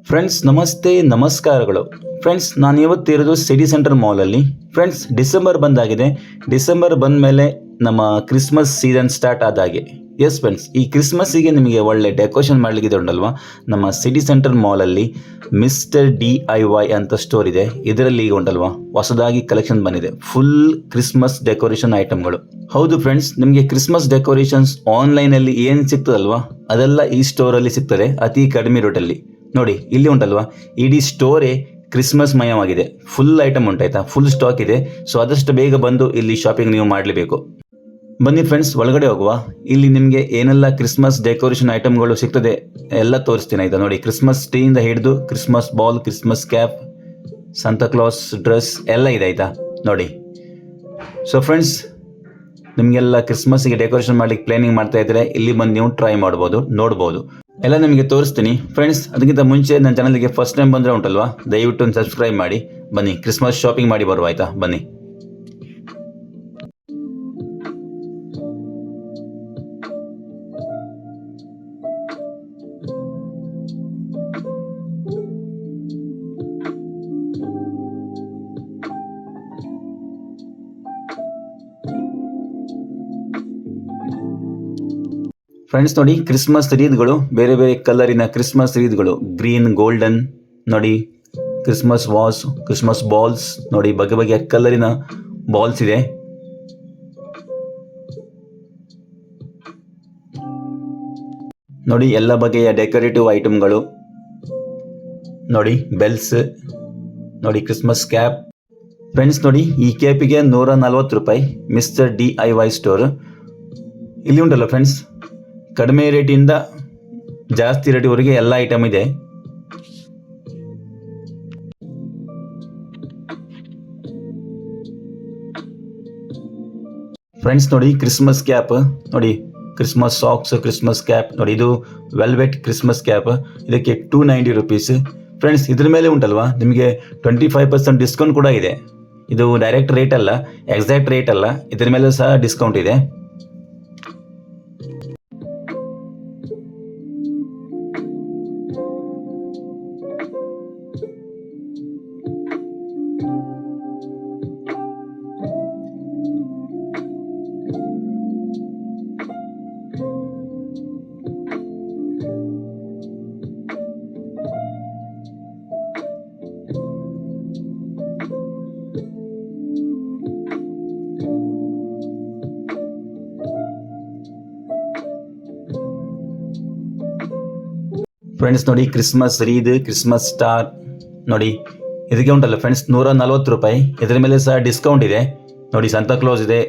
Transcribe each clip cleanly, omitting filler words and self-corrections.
Friends ನಮಸ್ತೆ ನಮಸ್ಕಾರಗಳು. Friends ನಾನು ಇವತ್ತಿರೋದು ಸಿಟಿ ಸೆಂಟರ್ ಮಾಲಲ್ಲಿ. ಫ್ರೆಂಡ್ಸ್ ಡಿಸೆಂಬರ್ ಬಂದಾಗಿದೆ. ಡಿಸೆಂಬರ್ ಬಂದ ಮೇಲೆ ನಮ್ಮ ಕ್ರಿಸ್ಮಸ್ ಸೀಸನ್ ಸ್ಟಾರ್ಟ್ ಆದಾಗೆ. ಎಸ್ ಫ್ರೆಂಡ್ಸ್, ಈ ಕ್ರಿಸ್ಮಸ್ಸಿಗೆ ನಿಮಗೆ ಒಳ್ಳೆ ಡೆಕೋರೇಷನ್ ಮಾಡಲಿಕ್ಕೆ ಉಂಟಲ್ವಾ, ನಮ್ಮ ಸಿಟಿ ಸೆಂಟರ್ ಮಾಲಲ್ಲಿ ಮಿಸ್ಟರ್ DIY ಅಂತ ಸ್ಟೋರ್ ಇದೆ. ಇದರಲ್ಲಿ ಈಗ ಉಂಟಲ್ವಾ ಹೊಸದಾಗಿ ಕಲೆಕ್ಷನ್ ಬಂದಿದೆ, ಫುಲ್ ಕ್ರಿಸ್ಮಸ್ ಡೆಕೋರೇಷನ್ ಐಟಮ್ಗಳು. ಹೌದು ಫ್ರೆಂಡ್ಸ್, ನಿಮಗೆ ಕ್ರಿಸ್ಮಸ್ ಡೆಕೋರೇಷನ್ಸ್ ಆನ್ಲೈನಲ್ಲಿ ಏನು ಸಿಗ್ತದಲ್ವಾ ಅದೆಲ್ಲ ಈ ಸ್ಟೋರಲ್ಲಿ ಸಿಗ್ತದೆ ಅತಿ ಕಡಿಮೆ ರೇಟಲ್ಲಿ. ನೋಡಿ ಇಲ್ಲಿ ಉಂಟಲ್ವಾ, ಇಡೀ ಸ್ಟೋರೇ ಕ್ರಿಸ್ಮಸ್ ಮಯವಾಗಿದೆ. ಫುಲ್ ಐಟಮ್ ಉಂಟಾಯ್ತಾ, ಫುಲ್ ಸ್ಟಾಕ್ ಇದೆ. ಸೊ ಆದಷ್ಟು ಬೇಗ ಬಂದು ಇಲ್ಲಿ ಶಾಪಿಂಗ್ ನೀವು ಮಾಡಲೇಬೇಕು. ಬನ್ನಿ ಫ್ರೆಂಡ್ಸ್, ಒಳಗಡೆ ಹೋಗುವ. ಇಲ್ಲಿ ನಿಮಗೆ ಏನೆಲ್ಲ ಕ್ರಿಸ್ಮಸ್ ಡೆಕೋರೇಷನ್ ಐಟಮ್ಗಳು ಸಿಗ್ತದೆ ಎಲ್ಲ ತೋರಿಸ್ತೀನಿ ಆಯ್ತಾ. ನೋಡಿ, ಕ್ರಿಸ್ಮಸ್ ಟ್ರೀಯಿಂದ ಹಿಡಿದು Christmas ball, Christmas cap, Santa Claus dress ಎಲ್ಲ ಇದೆ ಆಯ್ತಾ. ನೋಡಿ, ಸೊ ಫ್ರೆಂಡ್ಸ್, ನಿಮಗೆಲ್ಲ ಕ್ರಿಸ್ಮಸ್ಗೆ ಡೆಕೋರೇಷನ್ ಮಾಡ್ಲಿಕ್ಕೆ ಪ್ಲಾನಿಂಗ್ ಮಾಡ್ತಾ ಇದ್ರೆ ಇಲ್ಲಿ ಬಂದು ನೀವು ಟ್ರೈ ಮಾಡ್ಬೋದು, ನೋಡ್ಬೋದು. ಎಲ್ಲ ನಿಮಗೆ ತೋರಿಸ್ತೀನಿ ಫ್ರೆಂಡ್ಸ್. ಅದಕ್ಕಿಂತ ಮುಂಚೆ ನನ್ನ ಚಾನಲ್ಗೆ ಫಸ್ಟ್ ಟೈಮ್ ಬಂದರೆ ಉಂಟಲ್ವಾ, ದಯವಿಟ್ಟು ಒಂದು ಸಬ್ಸ್ಕ್ರೈಬ್ ಮಾಡಿ. ಬನ್ನಿ ಕ್ರಿಸ್ಮಸ್ ಶಾಪಿಂಗ್ ಮಾಡಿ ಬರುವ ಆಯ್ತಾ. ಬನ್ನಿ. ಫ್ರೆಂಡ್ಸ್ ನೋಡಿ, ಕ್ರಿಸ್ಮಸ್ ರೀತ್ಗಳು, ಬೇರೆ ಬೇರೆ ಕಲರಿನ ಕ್ರಿಸ್ಮಸ್ ರೀತ್ಗಳು, ಗ್ರೀನ್, ಗೋಲ್ಡನ್. ನೋಡಿ, ಕ್ರಿಸ್ಮಸ್ ವಾಸ್, ಕ್ರಿಸ್ಮಸ್ ಬಾಲ್ಸ್. ನೋಡಿ, ಬಗೆ ಬಗೆಯ ಕಲರಿನ ಬಾಲ್ಸ್ ಇದೆ. ನೋಡಿ, ಎಲ್ಲ ಬಗೆಯ ಡೆಕೋರೇಟಿವ್ ಐಟಮ್ಗಳು. ನೋಡಿ, ಬೆಲ್ಸ್. ನೋಡಿ, ಕ್ರಿಸ್ಮಸ್ ಕ್ಯಾಪ್. ಫ್ರೆಂಡ್ಸ್ ನೋಡಿ, ಈ ಕ್ಯಾಪಿಗೆ 140 ರೂಪಾಯಿ. Mister DIY store. ಇಲ್ಲಿ ಉಂಟಲ್ಲ ಫ್ರೆಂಡ್ಸ್, ಕಡಿಮೆ ರೇಟಿಂದ ಜಾಸ್ತಿ ರೇಟಿವರೆಗೆ ಎಲ್ಲ ಐಟಮ್ ಇದೆ. ಫ್ರೆಂಡ್ಸ್ ನೋಡಿ, ಕ್ರಿಸ್ಮಸ್ ಕ್ಯಾಪ್. ನೋಡಿ, ಕ್ರಿಸ್ಮಸ್ ಸಾಕ್ಸ್, ಕ್ರಿಸ್ಮಸ್ ಕ್ಯಾಪ್. ನೋಡಿ, ಇದು ವೆಲ್ವೆಟ್ ಕ್ರಿಸ್ಮಸ್ ಕ್ಯಾಪ್. ಇದಕ್ಕೆ 290 ರುಪೀಸ್. ಫ್ರೆಂಡ್ಸ್, ಇದ್ರ ಮೇಲೆ ಉಂಟಲ್ವಾ ನಿಮಗೆ 25% ಡಿಸ್ಕೌಂಟ್ ಕೂಡ ಇದೆ. ಇದು ಡೈರೆಕ್ಟ್ ರೇಟ್ ಅಲ್ಲ, ಎಕ್ಸಾಕ್ಟ್ ರೇಟ್ ಅಲ್ಲ, ಇದ್ರ ಮೇಲೆ ಸಹ ಡಿಸ್ಕೌಂಟ್ ಇದೆ. ಫ್ರೆಂಡ್ಸ್ ನೋಡಿ, ಕ್ರಿಸ್ಮಸ್ ರೀದ್, ಕ್ರಿಸ್ಮಸ್ ಸ್ಟಾರ್. ನೋಡಿ, ಇದಕ್ಕೆ ಉಂಟಲ್ಲ ಫ್ರೆಂಡ್ಸ್ 140 ರೂಪಾಯಿ. ಇದರ ಮೇಲೆ ಸಹ ಡಿಸ್ಕೌಂಟ್ ಇದೆ. ನೋಡಿ, ಸಂತಾಕ್ಲೋಸ್ ಇದೆ.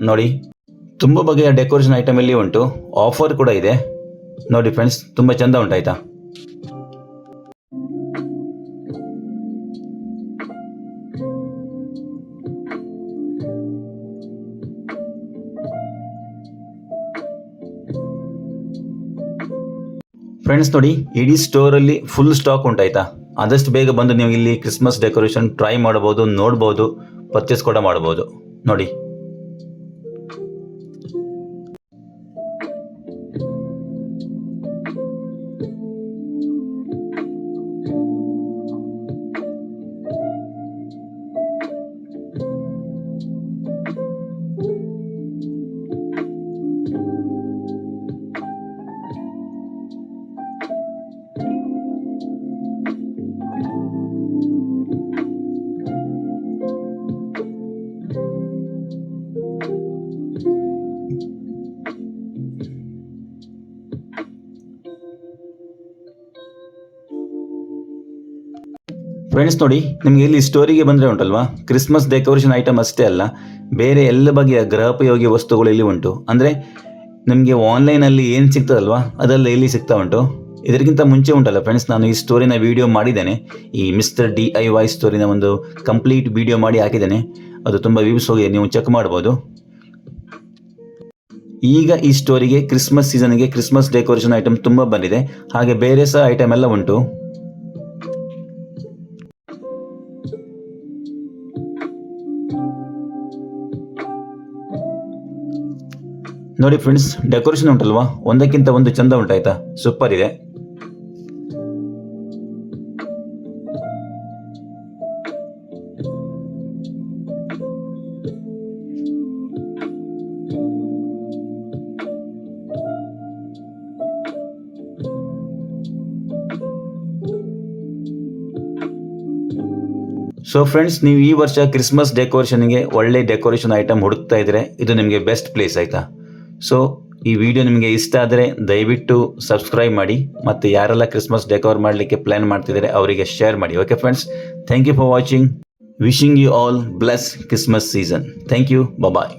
ನೋಡಿ, ತುಂಬ ಬಗೆಯ ಡೆಕೋರೇಷನ್ ಐಟಮ್ ಇಲ್ಲಿ ಉಂಟು. ಆಫರ್ ಕೂಡ ಇದೆ. ನೋಡಿ ಫ್ರೆಂಡ್ಸ್, ತುಂಬ ಚಂದ ಉಂಟಾಯ್ತಾ. ಫ್ರೆಂಡ್ಸ್ ನೋಡಿ, ಇಡೀ ಸ್ಟೋರಲ್ಲಿ ಫುಲ್ ಸ್ಟಾಕ್ ಉಂಟಾಯ್ತಾ. ಆದಷ್ಟು ಬೇಗ ಬಂದು ನೀವು ಇಲ್ಲಿ ಕ್ರಿಸ್ಮಸ್ ಡೆಕೋರೇಷನ್ ಟ್ರೈ ಮಾಡಬಹುದು, ನೋಡ್ಬೋದು, ಪರ್ಚೇಸ್ ಕೂಡ ಮಾಡಬಹುದು. ನೋಡಿ, ಫ್ರೆಂಡ್ಸ್ ನೋಡಿ, ನಿಮಗೆ ಇಲ್ಲಿ ಸ್ಟೋರಿಗೆ ಬಂದರೆ ಉಂಟಲ್ವಾ, ಕ್ರಿಸ್ಮಸ್ ಡೆಕೋರೇಷನ್ ಐಟಮ್ ಅಷ್ಟೇ ಅಲ್ಲ, ಬೇರೆ ಎಲ್ಲ ಬಗೆಯ ಗೃಹೋಪಯೋಗಿ ವಸ್ತುಗಳು ಇಲ್ಲಿ ಉಂಟು. ಅಂದರೆ ನಿಮಗೆ ಆನ್ಲೈನಲ್ಲಿ ಏನು ಸಿಗ್ತದಲ್ವಾ ಅದೆಲ್ಲ ಇಲ್ಲಿ ಸಿಗ್ತಾ ಉಂಟು. ಇದಕ್ಕಿಂತ ಮುಂಚೆ ಉಂಟಲ್ಲ ಫ್ರೆಂಡ್ಸ್, ನಾನು ಈ ಸ್ಟೋರಿನ ವಿಡಿಯೋ ಮಾಡಿದ್ದೇನೆ. ಈ ಮಿಸ್ಟರ್ DIY ಸ್ಟೋರಿನ ಒಂದು ಕಂಪ್ಲೀಟ್ ವಿಡಿಯೋ ಮಾಡಿ ಹಾಕಿದ್ದೇನೆ. ಅದು ತುಂಬ ವ್ಯೂಸ್ ಹೋಗಿದೆ, ನೀವು ಚೆಕ್ ಮಾಡ್ಬೋದು. ಈಗ ಈ ಸ್ಟೋರಿಗೆ ಕ್ರಿಸ್ಮಸ್ ಸೀಸನ್ಗೆ ಕ್ರಿಸ್ಮಸ್ ಡೆಕೋರೇಷನ್ ಐಟಮ್ ತುಂಬ ಬಂದಿದೆ. ಹಾಗೆ ಬೇರೆ ಸಹ ಐಟಮ್ ಎಲ್ಲ ಉಂಟು. ನೋಡಿ ಫ್ರೆಂಡ್ಸ್, ಡೆಕೋರೇಷನ್ ಉಂಟಲ್ವಾ, ಒಂದಕ್ಕಿಂತ ಒಂದು ಚಂದ ಉಂಟಾಯ್ತಾ, ಸೂಪರ್ ಇದೆ. ಸೊ ಫ್ರೆಂಡ್ಸ್, ನೀವು ಈ ವರ್ಷ ಕ್ರಿಸ್ಮಸ್ ಡೆಕೋರೇಷನ್ಗೆ ಒಳ್ಳೆ ಡೆಕೋರೇಷನ್ ಐಟಮ್ ಹುಡುಕ್ತಾ ಇದ್ರೆ ಇದು ನಿಮಗೆ ಬೆಸ್ಟ್ ಪ್ಲೇಸ್ ಆಯಿತಾ. ಸೊ ಈ ವಿಡಿಯೋ ನಿಮಗೆ ಇಷ್ಟ ಆದರೆ ದಯವಿಟ್ಟು ಸಬ್ಸ್ಕ್ರೈಬ್ ಮಾಡಿ, ಮತ್ತು ಯಾರೆಲ್ಲ ಕ್ರಿಸ್ಮಸ್ ಡೆಕೋರ್ ಮಾಡಲಿಕ್ಕೆ ಪ್ಲ್ಯಾನ್ ಮಾಡ್ತಿದ್ದಾರೆ ಅವರಿಗೆ ಶೇರ್ ಮಾಡಿ. Okay friends, thank you for watching. Wishing you all bless Christmas season. Thank you, bye.